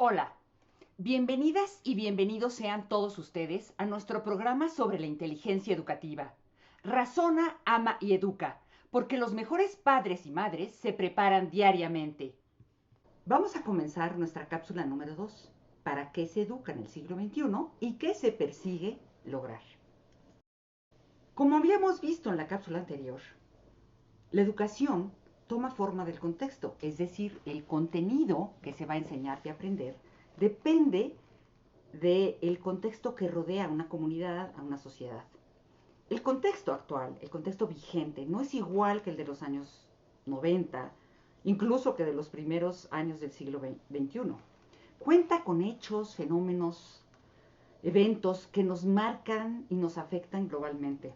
Hola, bienvenidas y bienvenidos sean todos ustedes a nuestro programa sobre la inteligencia educativa. Razona, ama y educa, porque los mejores padres y madres se preparan diariamente. Vamos a comenzar nuestra cápsula número 2. ¿Para qué se educa en el siglo XXI y qué se persigue lograr? Como habíamos visto en la cápsula anterior, la educación toma forma del contexto, es decir, el contenido que se va a enseñar y aprender depende del contexto que rodea a una comunidad, a una sociedad. El contexto actual, el contexto vigente, no es igual que el de los años 90, incluso que de los primeros años del siglo XXI. Cuenta con hechos, fenómenos, eventos que nos marcan y nos afectan globalmente.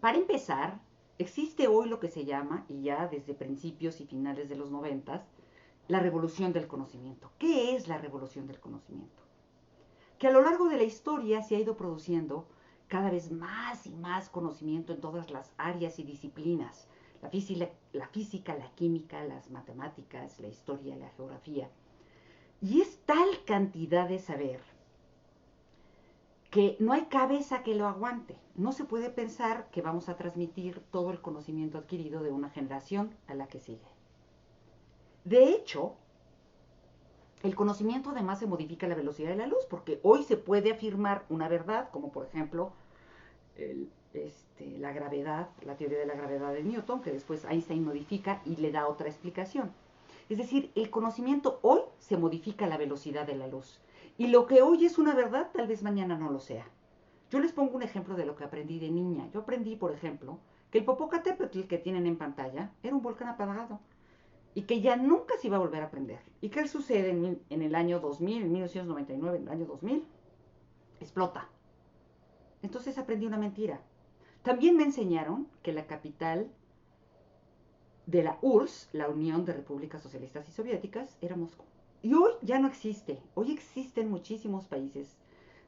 Para empezar, existe hoy lo que se llama, y ya desde principios y finales de los 90, la revolución del conocimiento. ¿Qué es la revolución del conocimiento? Que a lo largo de la historia se ha ido produciendo cada vez más y más conocimiento en todas las áreas y disciplinas, la física, la química, las matemáticas, la historia, la geografía. Y es tal cantidad de saber que no hay cabeza que lo aguante. No se puede pensar que vamos a transmitir todo el conocimiento adquirido de una generación a la que sigue. De hecho, el conocimiento además se modifica a la velocidad de la luz, porque hoy se puede afirmar una verdad, como por ejemplo la gravedad, la teoría de la gravedad de Newton, que después Einstein modifica y le da otra explicación. Es decir, el conocimiento hoy se modifica a la velocidad de la luz. Y lo que hoy es una verdad, tal vez mañana no lo sea. Yo les pongo un ejemplo de lo que aprendí de niña. Yo aprendí, por ejemplo, que el Popocatépetl que tienen en pantalla era un volcán apagado y que ya nunca se iba a volver a aprender. ¿Y qué sucede en el año 2000, en 1999, en el año 2000? Explota. Entonces aprendí una mentira. También me enseñaron que la capital de la URSS, la Unión de Repúblicas Socialistas y Soviéticas, era Moscú. Y hoy ya no existe. Hoy existen muchísimos países.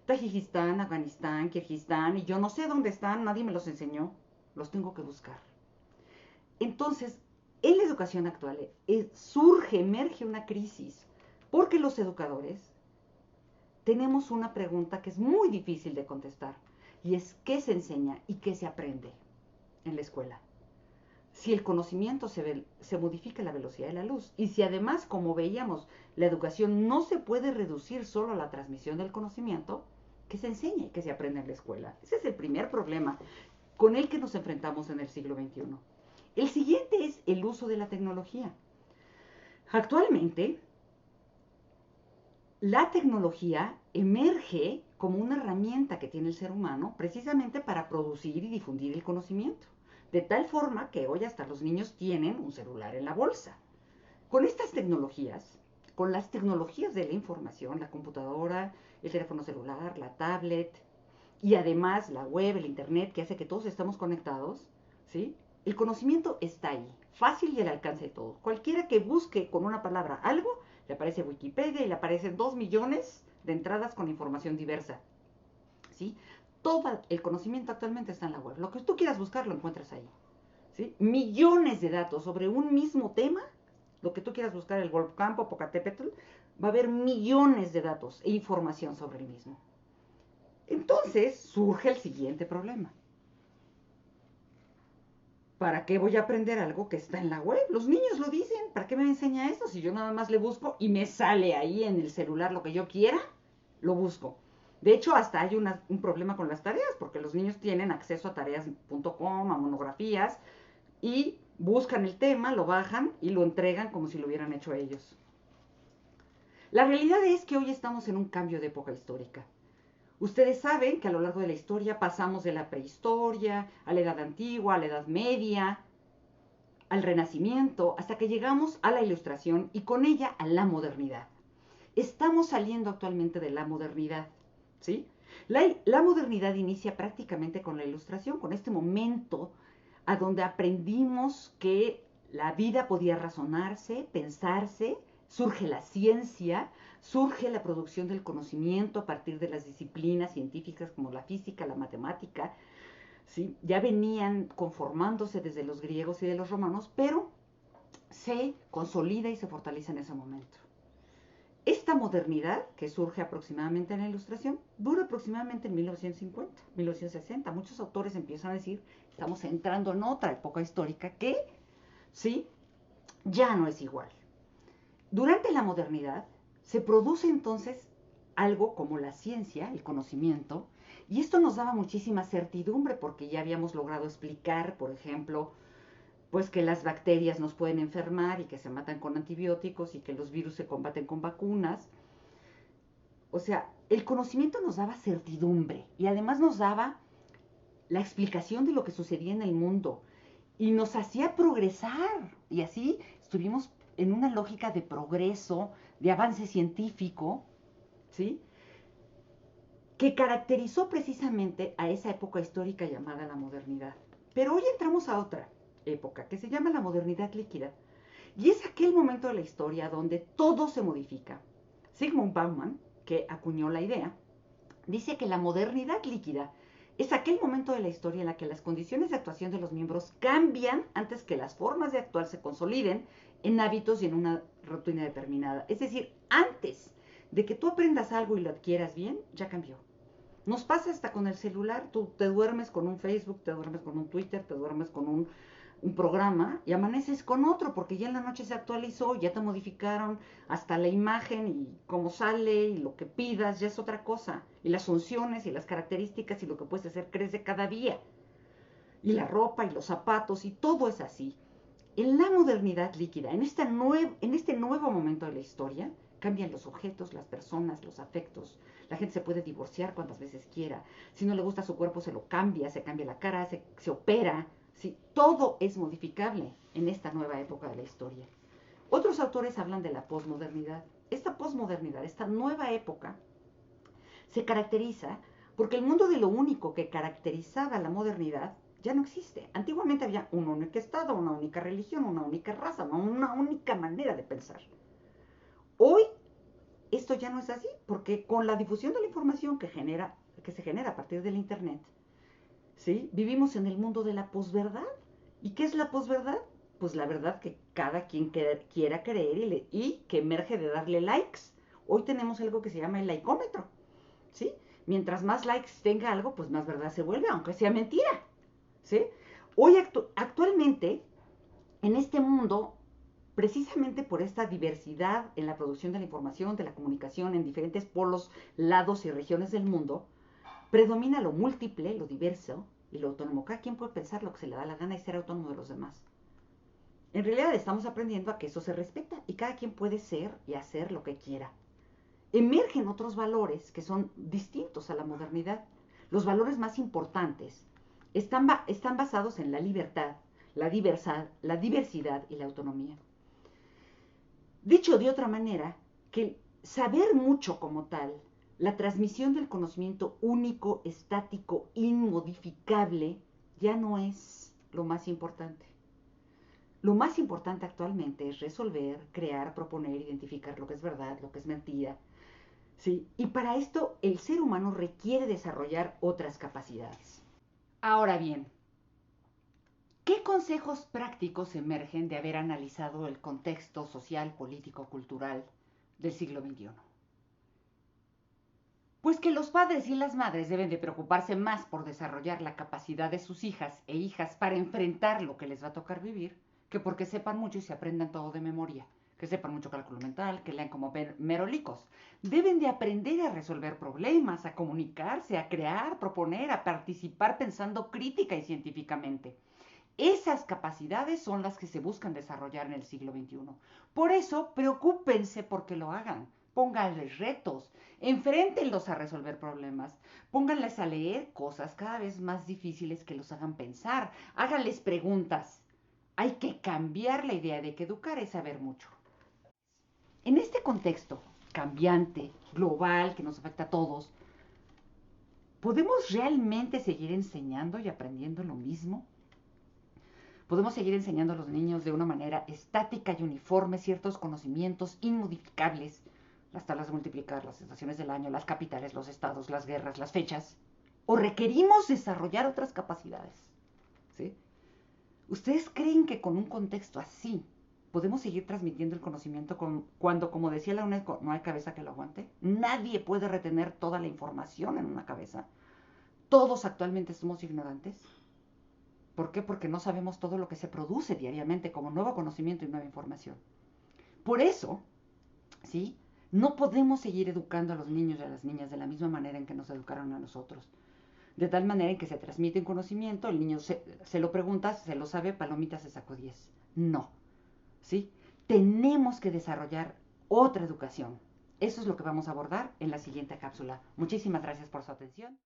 Tajikistán, Afganistán, Kirguistán, y yo no sé dónde están, nadie me los enseñó. Los tengo que buscar. Entonces, en la educación actual emerge una crisis, porque los educadores tenemos una pregunta que es muy difícil de contestar, y es ¿qué se enseña y qué se aprende en la escuela? Si el conocimiento se modifica a la velocidad de la luz, y si además, como veíamos, la educación no se puede reducir solo a la transmisión del conocimiento, ¿qué se enseña y qué se aprende en la escuela? Ese es el primer problema con el que nos enfrentamos en el siglo XXI. El siguiente es el uso de la tecnología. Actualmente, la tecnología emerge como una herramienta que tiene el ser humano precisamente para producir y difundir el conocimiento. De tal forma que hoy hasta los niños tienen un celular en la bolsa. Con estas tecnologías, con las tecnologías de la información, la computadora, el teléfono celular, la tablet y además la web, el internet que hace que todos estamos conectados, ¿sí? El conocimiento está ahí, fácil y al alcance de todos. Cualquiera que busque con una palabra algo, le aparece Wikipedia y le aparecen 2 millones de entradas con información diversa, ¿sí? Todo el conocimiento actualmente está en la web. Lo que tú quieras buscar lo encuentras ahí, ¿sí? Millones de datos sobre un mismo tema, lo que tú quieras buscar, el volcán Popocatépetl, va a haber millones de datos e información sobre el mismo. Entonces surge el siguiente problema. ¿Para qué voy a aprender algo que está en la web? Los niños lo dicen. ¿Para qué me enseña esto? Si yo nada más le busco y me sale ahí en el celular lo que yo quiera, lo busco. De hecho, hasta hay un problema con las tareas, porque los niños tienen acceso a tareas.com, a monografías, y buscan el tema, lo bajan y lo entregan como si lo hubieran hecho ellos. La realidad es que hoy estamos en un cambio de época histórica. Ustedes saben que a lo largo de la historia pasamos de la prehistoria a la edad antigua, a la edad media, al renacimiento, hasta que llegamos a la ilustración y con ella a la modernidad. Estamos saliendo actualmente de la modernidad, ¿sí? La modernidad inicia prácticamente con la ilustración, con este momento a donde aprendimos que la vida podía razonarse, pensarse, surge la ciencia, surge la producción del conocimiento a partir de las disciplinas científicas como la física, la matemática, ¿sí? Ya venían conformándose desde los griegos y de los romanos, pero se consolida y se fortalece en ese momento. Esta modernidad, que surge aproximadamente en la Ilustración, dura aproximadamente en 1950, 1960. Muchos autores empiezan a decir, estamos entrando en otra época histórica que, sí, ya no es igual. Durante la modernidad se produce entonces algo como la ciencia, el conocimiento, y esto nos daba muchísima certidumbre porque ya habíamos logrado explicar, por ejemplo, pues que las bacterias nos pueden enfermar y que se matan con antibióticos y que los virus se combaten con vacunas. O sea, el conocimiento nos daba certidumbre y además nos daba la explicación de lo que sucedía en el mundo y nos hacía progresar. Y así estuvimos en una lógica de progreso, de avance científico, ¿sí? Que caracterizó precisamente a esa época histórica llamada la modernidad. Pero hoy entramos a otra época que se llama la modernidad líquida. Y es aquel momento de la historia donde todo se modifica. Zygmunt Bauman, que acuñó la idea, dice que la modernidad líquida es aquel momento de la historia en la que las condiciones de actuación de los miembros cambian antes que las formas de actuar se consoliden en hábitos y en una rutina determinada. Es decir, antes de que tú aprendas algo y lo adquieras bien, ya cambió. Nos pasa hasta con el celular, tú te duermes con un Facebook, te duermes con un Twitter, te duermes con un programa y amaneces con otro porque ya en la noche se actualizó, ya te modificaron hasta la imagen y cómo sale y lo que pidas, ya es otra cosa. Y las funciones y las características y lo que puedes hacer crece cada día. Y la ropa y los zapatos y todo es así. En la modernidad líquida, en este nuevo momento de la historia, cambian los objetos, las personas, los afectos. La gente se puede divorciar cuantas veces quiera. Si no le gusta su cuerpo, se lo cambia, se cambia la cara, se opera. Sí, todo es modificable en esta nueva época de la historia. Otros autores hablan de la posmodernidad. Esta posmodernidad, esta nueva época, se caracteriza porque el mundo de lo único que caracterizaba la modernidad ya no existe. Antiguamente había un único estado, una única religión, una única raza, una única manera de pensar. Hoy esto ya no es así, porque con la difusión de la información que se genera a partir del Internet, ¿sí? Vivimos en el mundo de la posverdad. ¿Y qué es la posverdad? Pues la verdad que cada quien quiera creer y que emerge de darle likes. Hoy tenemos algo que se llama el likeómetro, ¿sí? Mientras más likes tenga algo, pues más verdad se vuelve, aunque sea mentira, ¿sí? Hoy actualmente, en este mundo, precisamente por esta diversidad en la producción de la información, de la comunicación en diferentes polos, lados y regiones del mundo, predomina lo múltiple, lo diverso y lo autónomo. Cada quien puede pensar lo que se le da la gana y ser autónomo de los demás. En realidad estamos aprendiendo a que eso se respeta y cada quien puede ser y hacer lo que quiera. Emergen otros valores que son distintos a la modernidad. Los valores más importantes están basados en la libertad, la diversidad y la autonomía. Dicho de otra manera, que saber mucho como tal, la transmisión del conocimiento único, estático, inmodificable, ya no es lo más importante. Lo más importante actualmente es resolver, crear, proponer, identificar lo que es verdad, lo que es mentira. ¿Sí? Y para esto el ser humano requiere desarrollar otras capacidades. Ahora bien, ¿qué consejos prácticos emergen de haber analizado el contexto social, político, cultural del siglo XXI? Pues que los padres y las madres deben de preocuparse más por desarrollar la capacidad de sus hijas e hijas para enfrentar lo que les va a tocar vivir, que porque sepan mucho y se aprendan todo de memoria, que sepan mucho cálculo mental, que lean como merolicos. Deben de aprender a resolver problemas, a comunicarse, a crear, proponer, a participar pensando crítica y científicamente. Esas capacidades son las que se buscan desarrollar en el siglo XXI. Por eso, preocúpense porque lo hagan. Pónganles retos, enfréntenlos a resolver problemas, pónganles a leer cosas cada vez más difíciles que los hagan pensar, háganles preguntas. Hay que cambiar la idea de que educar es saber mucho. En este contexto cambiante, global, que nos afecta a todos, ¿podemos realmente seguir enseñando y aprendiendo lo mismo? Podemos seguir enseñando a los niños de una manera estática y uniforme ciertos conocimientos inmodificables, las tablas de multiplicar, las estaciones del año, las capitales, los estados, las guerras, las fechas, o requerimos desarrollar otras capacidades. ¿Sí? ¿Ustedes creen que con un contexto así podemos seguir transmitiendo el conocimiento cuando, como decía la UNESCO, no hay cabeza que lo aguante. Nadie puede retener toda la información en una cabeza. Todos actualmente somos ignorantes. ¿Por qué? Porque no sabemos todo lo que se produce diariamente como nuevo conocimiento y nueva información. Por eso, ¿sí? No podemos seguir educando a los niños y a las niñas de la misma manera en que nos educaron a nosotros. De tal manera en que se transmite un conocimiento, el niño se lo pregunta, se lo sabe, palomita se sacó 10. No, ¿sí? Tenemos que desarrollar otra educación. Eso es lo que vamos a abordar en la siguiente cápsula. Muchísimas gracias por su atención.